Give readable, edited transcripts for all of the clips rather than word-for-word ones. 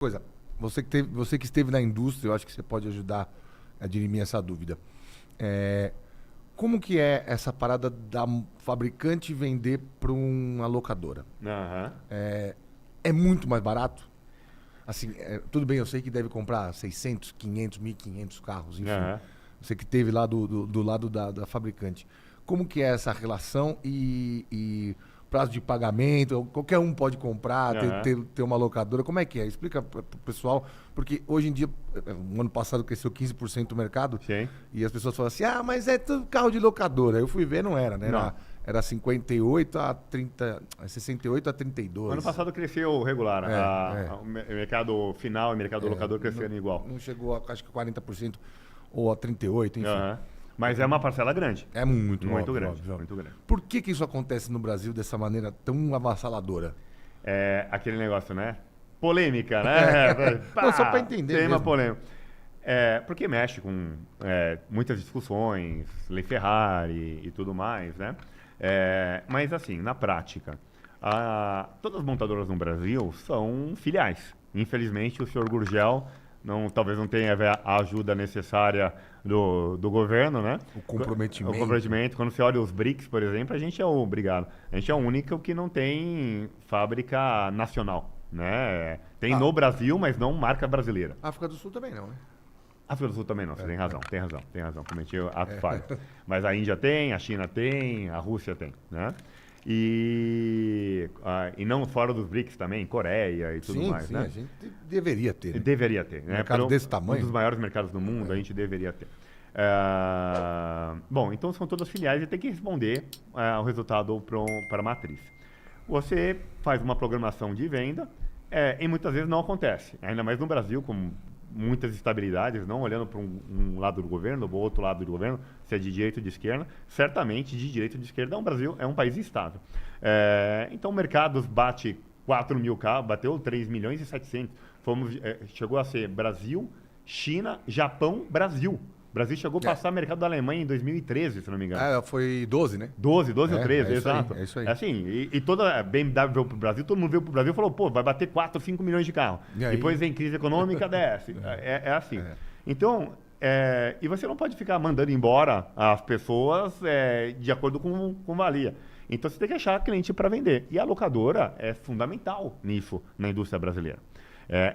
Coisa, você que esteve na indústria, eu acho que você pode ajudar a dirimir essa dúvida. É, como que é essa parada da fabricante vender para uma locadora? Aham. É muito mais barato? Assim, tudo bem, eu sei que deve comprar 600, 500, 1.500 carros, enfim. Aham. Você que esteve lá do lado da fabricante. Como que é essa relação e prazo de pagamento? Qualquer um pode comprar, Aham. ter uma locadora. Como é que é? Explica para o pessoal, porque hoje em dia, no ano passado cresceu 15% o mercado, Sim. e as pessoas falam assim, mas é tudo carro de locadora. Eu fui ver, não era, né? Não. Era 58 a 30, 68 a 32. Ano passado cresceu regular. O mercado final e o mercado locador cresceram igual. Não chegou a, acho que 40% ou a 38, enfim. Aham. Mas é uma parcela grande. É muito, Muito óbvio, grande. óbvio, óbvio. Muito grande. Por que que isso acontece no Brasil dessa maneira tão avassaladora? É aquele negócio, né? Polêmica, né? Não, só pra entender Tema mesmo. polêmico. Porque mexe com muitas discussões, lei Ferrari e tudo mais, né? Mas assim, na prática, todas as montadoras no Brasil são filiais. Infelizmente, o senhor Gurgel talvez não tenha a ajuda necessária do governo, né? O comprometimento. O comprometimento. Quando você olha os BRICS, por exemplo, a gente é a gente é o único que não tem fábrica nacional, né? Tem no Brasil, mas não marca brasileira. A África do Sul também não, né? África do Sul também não, você tem razão, cometi ato falho. Mas a Índia tem, a China tem, a Rússia tem, né? E não fora dos BRICS também, Coreia e tudo mais, sim, né? a gente deveria ter. Né? Deveria ter, né? Mercado desse tamanho? Um dos maiores mercados do mundo, a gente deveria ter. Bom, então são todas filiais e tem que responder o resultado para a matriz. Você faz uma programação de venda e muitas vezes não acontece. Ainda mais no Brasil, com muitas instabilidades, não olhando para um lado do governo ou outro lado do governo, se é de direita ou de esquerda, certamente de direita ou de esquerda o Brasil é um país estável. Então o mercado bate 4 mil carros, bateu 3 milhões e 700. Chegou a ser Brasil, China, Japão, Brasil. O Brasil chegou a passar o mercado da Alemanha em 2013, se não me engano. Foi 12, né? 12 ou 13, é isso aí, exato. é isso aí. Assim, e toda a BMW veio pro Brasil, todo mundo veio pro Brasil e falou, pô, vai bater 4, 5 milhões de carros. E aí? Depois vem crise econômica, desce. É assim. Então, e você não pode ficar mandando embora as pessoas de acordo com valia. Então, você tem que achar cliente para vender. E a locadora é fundamental nisso, na indústria brasileira.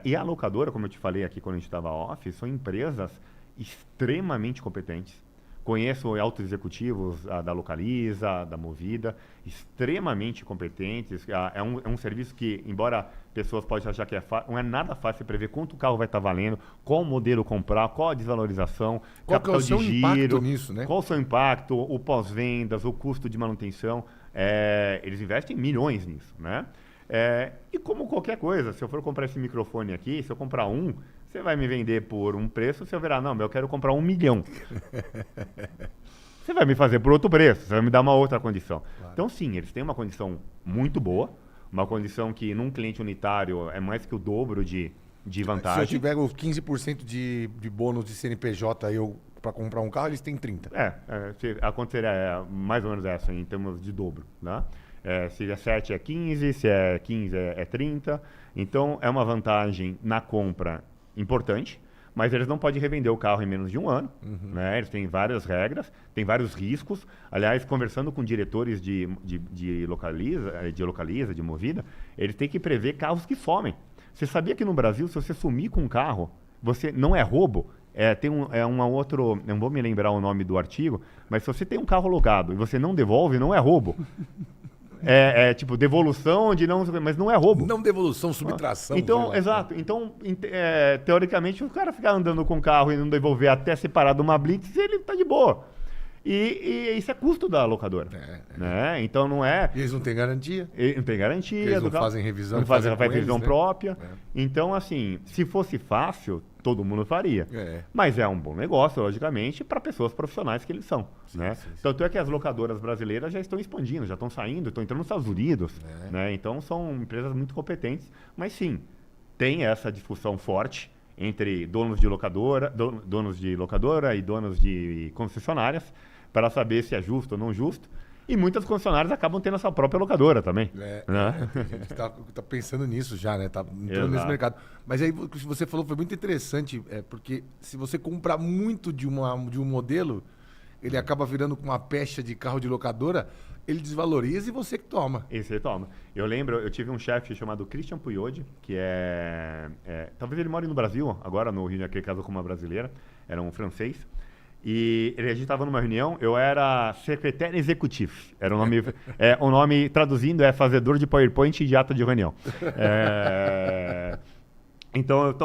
E a locadora, como eu te falei aqui quando a gente estava off, são empresas extremamente competentes. Conheço altos executivos da Localiza, da Movida, extremamente competentes. É um serviço que, embora pessoas possam achar que não é nada fácil prever quanto o carro vai estar valendo, qual modelo comprar, qual a desvalorização, Qual que é capital o seu de impacto giro, nisso, né? qual o seu impacto, o pós-vendas, o custo de manutenção. Eles investem milhões nisso, né? E como qualquer coisa, se eu for comprar esse microfone aqui, se eu comprar você vai me vender por um preço, você verá, não, eu quero comprar 1 milhão. Você vai me fazer por outro preço, você vai me dar uma outra condição. Claro. Então, sim, eles têm uma condição muito boa, uma condição que num cliente unitário é mais que o dobro de vantagem. Se eu tiver os 15% de bônus de CNPJ para comprar um carro, eles têm 30%. A conta seria mais ou menos essa, em termos de dobro, né? Se é 7 é 15, se é 15 é 30. Então, é uma vantagem na compra importante, mas eles não podem revender o carro em menos de um ano. Né? Eles têm várias regras, têm vários riscos. Aliás, conversando com diretores de Localiza, de Movida, eles têm que prever carros que somem. Você sabia que no Brasil, se você sumir com um carro, você não é roubo? Tem um outro, não vou me lembrar o nome do artigo, mas se você tem um carro alugado e você não devolve, não é roubo. Tipo devolução mas não é roubo. Não devolução, subtração. Então, exato. Então, teoricamente, o cara ficar andando com o carro e não devolver até separar de uma blitz, ele tá de boa. E isso é custo da locadora. Né? Então não é. E eles não têm garantia. Não tem garantia. Eles não fazem revisão. Não fazem revisão eles, própria. Né? Então, assim, se fosse fácil, todo mundo faria. Mas é um bom negócio, logicamente, para pessoas profissionais que eles são. Sim, né? sim. Tanto é que as locadoras brasileiras já estão expandindo, já estão saindo, estão entrando nos Estados Unidos. Né? Então são empresas muito competentes. Mas sim, tem essa discussão forte entre donos de locadora e donos de concessionárias para saber se é justo ou não justo. E muitas concessionárias acabam tendo a sua própria locadora também. Né? A gente tá pensando nisso já, né? Tá entrando nesse Exato. mercado. Mas aí o que você falou foi muito interessante, porque se você comprar muito de um modelo, ele acaba virando com uma pecha de carro de locadora, ele desvaloriza e você que toma. E você toma. Eu lembro, eu tive um chefe chamado Christian Puyode, que talvez ele more no Brasil, agora no Rio de Janeiro, que casou com uma brasileira, era um francês. E a gente estava numa reunião, eu era secretário executivo. Era o nome traduzindo é fazedor de PowerPoint e de ata de reunião. Então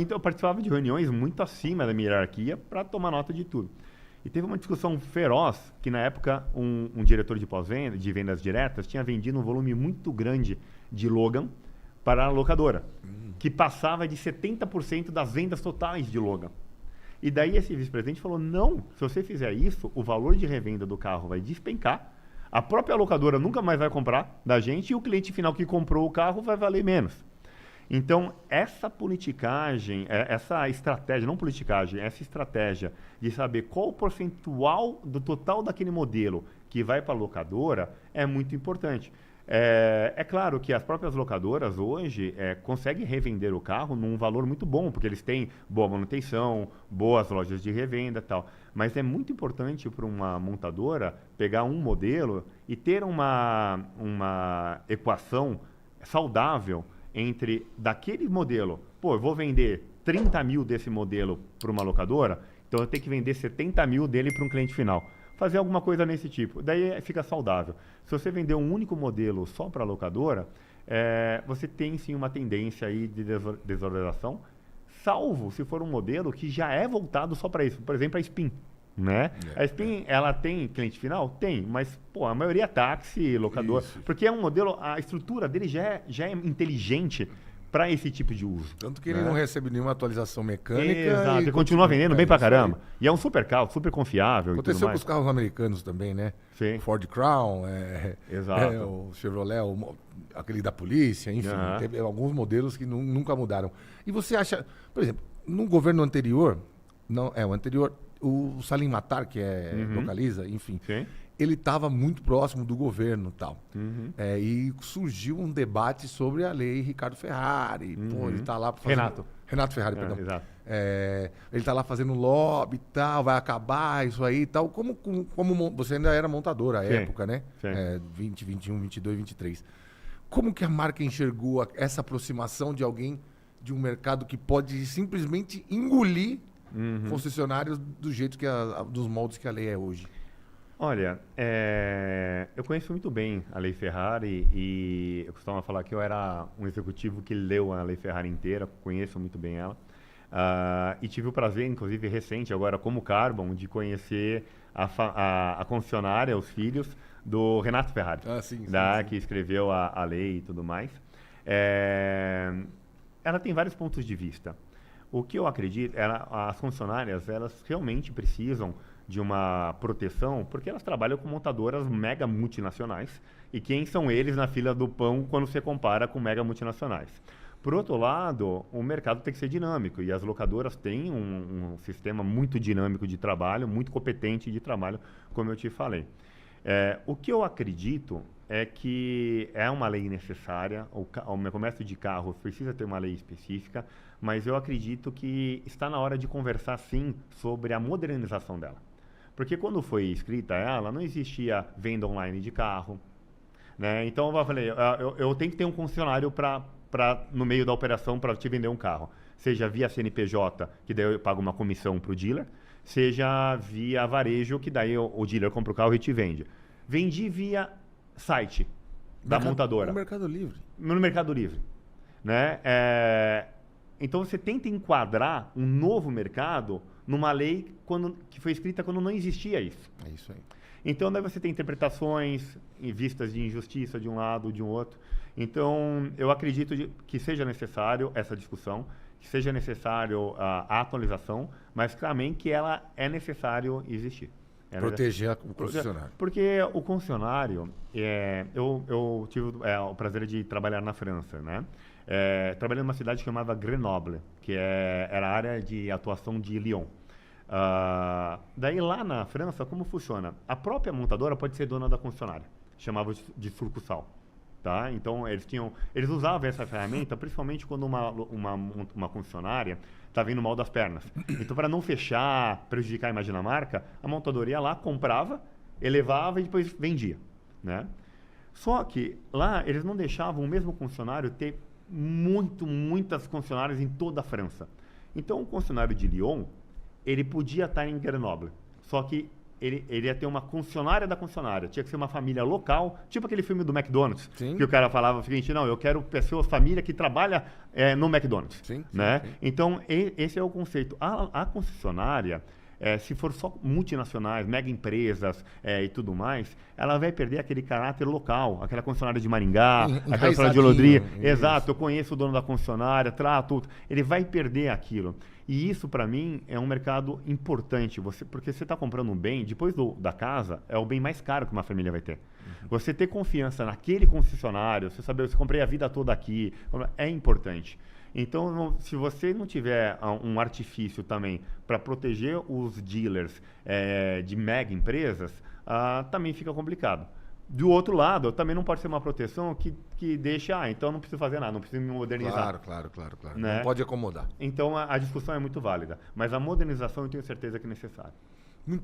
eu participava de reuniões muito acima da minha hierarquia para tomar nota de tudo. E teve uma discussão feroz que na época um diretor de pós-venda, de vendas diretas, tinha vendido um volume muito grande de Logan para a locadora, que passava de 70% das vendas totais de Logan. E daí esse vice-presidente falou, não, se você fizer isso, o valor de revenda do carro vai despencar, a própria locadora nunca mais vai comprar da gente e o cliente final que comprou o carro vai valer menos. Então, essa politicagem, essa estratégia, não politicagem, essa estratégia de saber qual o percentual do total daquele modelo que vai para a locadora é muito importante. É claro que as próprias locadoras hoje conseguem revender o carro num valor muito bom, porque eles têm boa manutenção, boas lojas de revenda e tal. Mas é muito importante para uma montadora pegar um modelo e ter uma equação saudável entre daquele modelo. Pô, eu vou vender 30 mil desse modelo para uma locadora, então eu tenho que vender 70 mil dele para um cliente final. Fazer alguma coisa nesse tipo. Daí fica saudável. Se você vender um único modelo só para a locadora, você tem sim uma tendência aí de desvalorização, salvo se for um modelo que já é voltado só para isso. Por exemplo, a Spin. Né? A Spin, ela tem cliente final? Tem, mas a maioria é táxi, locador. Isso. Porque é um modelo, a estrutura dele já é inteligente para esse tipo de uso. Tanto que ele não recebe nenhuma atualização mecânica. Exato, ele continua vendendo bem pra caramba. E é um super carro, super confiável. Aconteceu com os carros americanos também, né? Sim. Ford Crown, Exato. O Chevrolet, aquele da polícia, enfim. Teve alguns modelos que nunca mudaram. E você acha, por exemplo, no governo anterior, o Salim Matar, que localiza, enfim, Sim. ele estava muito próximo do governo e tal. E surgiu um debate sobre a lei Ricardo Ferrari. Ele está lá fazendo... Renato Ferrari, perdão. Exato. Ele está lá fazendo lobby e tal, vai acabar isso aí e tal. Como você ainda era montadora à época, né? Sim. 20, 21, 22, 23. Como que a marca enxergou essa aproximação de alguém de um mercado que pode simplesmente engolir concessionários do jeito dos moldes que a lei é hoje? Olha, eu conheço muito bem a Lei Ferrari e eu costumo falar que eu era um executivo que leu a Lei Ferrari inteira, conheço muito bem ela. E tive o prazer, inclusive recente, agora como Carbon, de conhecer a concessionária, os filhos do Renato Ferrari, sim. que escreveu a lei e tudo mais. Ela tem vários pontos de vista. O que eu acredito, as concessionárias, elas realmente precisam de uma proteção, porque elas trabalham com montadoras mega multinacionais. E quem são eles na fila do pão quando você compara com mega multinacionais? Por outro lado, o mercado tem que ser dinâmico, e as locadoras têm um sistema muito dinâmico de trabalho, muito competente de trabalho, como eu te falei. O que eu acredito é que é uma lei necessária, o comércio de carros precisa ter uma lei específica, mas eu acredito que está na hora de conversar, sim, sobre a modernização dela. Porque quando foi escrita ela, não existia venda online de carro, né? Então eu falei, eu tenho que ter um concessionário no meio da operação para te vender um carro. Seja via CNPJ, que daí eu pago uma comissão para o dealer, seja via varejo, que daí o dealer compra o carro e te vende. Vendi via site da montadora. No Mercado Livre. No Mercado Livre. Né? Então você tenta enquadrar um novo mercado numa lei que foi escrita quando não existia isso. É isso aí. Então daí você tem interpretações em vistas de injustiça de um lado ou de um outro. Então eu acredito que seja necessário essa discussão, que seja necessário a atualização, mas também que ela é necessário existir. Proteger o concessionário. Porque o concessionário, eu tive o prazer de trabalhar na França, né? Trabalhei numa cidade chamada Grenoble, que era a área de atuação de Lyon. Daí lá na França, como funciona? A própria montadora pode ser dona da concessionária, chamava de sucursal. Tá? Então eles usavam essa ferramenta principalmente quando uma concessionária estava indo mal das pernas. Então, para não fechar, prejudicar a imagem da marca, a montadora ia lá, comprava, elevava e depois vendia, né? Só que lá eles não deixavam o mesmo concessionário ter muitas concessionárias em toda a França. Então, o concessionário de Lyon, ele podia estar em Grenoble, só que ele ia ter uma concessionária da concessionária. Tinha que ser uma família local, tipo aquele filme do McDonald's, Sim. que o cara falava o seguinte, não, eu quero família que trabalha no McDonald's. Sim, né? sim. Então, esse é o conceito. A concessionária, se for só multinacionais, mega empresas e tudo mais, ela vai perder aquele caráter local, aquela concessionária de Maringá, aquela concessionária de Lodria. Exato, eu conheço o dono da concessionária, trato, ele vai perder aquilo. E isso, para mim, é um mercado importante, porque você está comprando um bem, depois da casa, é o bem mais caro que uma família vai ter. Você ter confiança naquele concessionário, você saber, eu comprei a vida toda aqui, é importante. Então, se você não tiver um artifício também para proteger os dealers de mega empresas, também fica complicado. Do outro lado, também não pode ser uma proteção que deixa, então não preciso fazer nada, não preciso me modernizar. Claro. Né? Não pode acomodar. Então, a discussão é muito válida. Mas a modernização eu tenho certeza que é necessária. Muito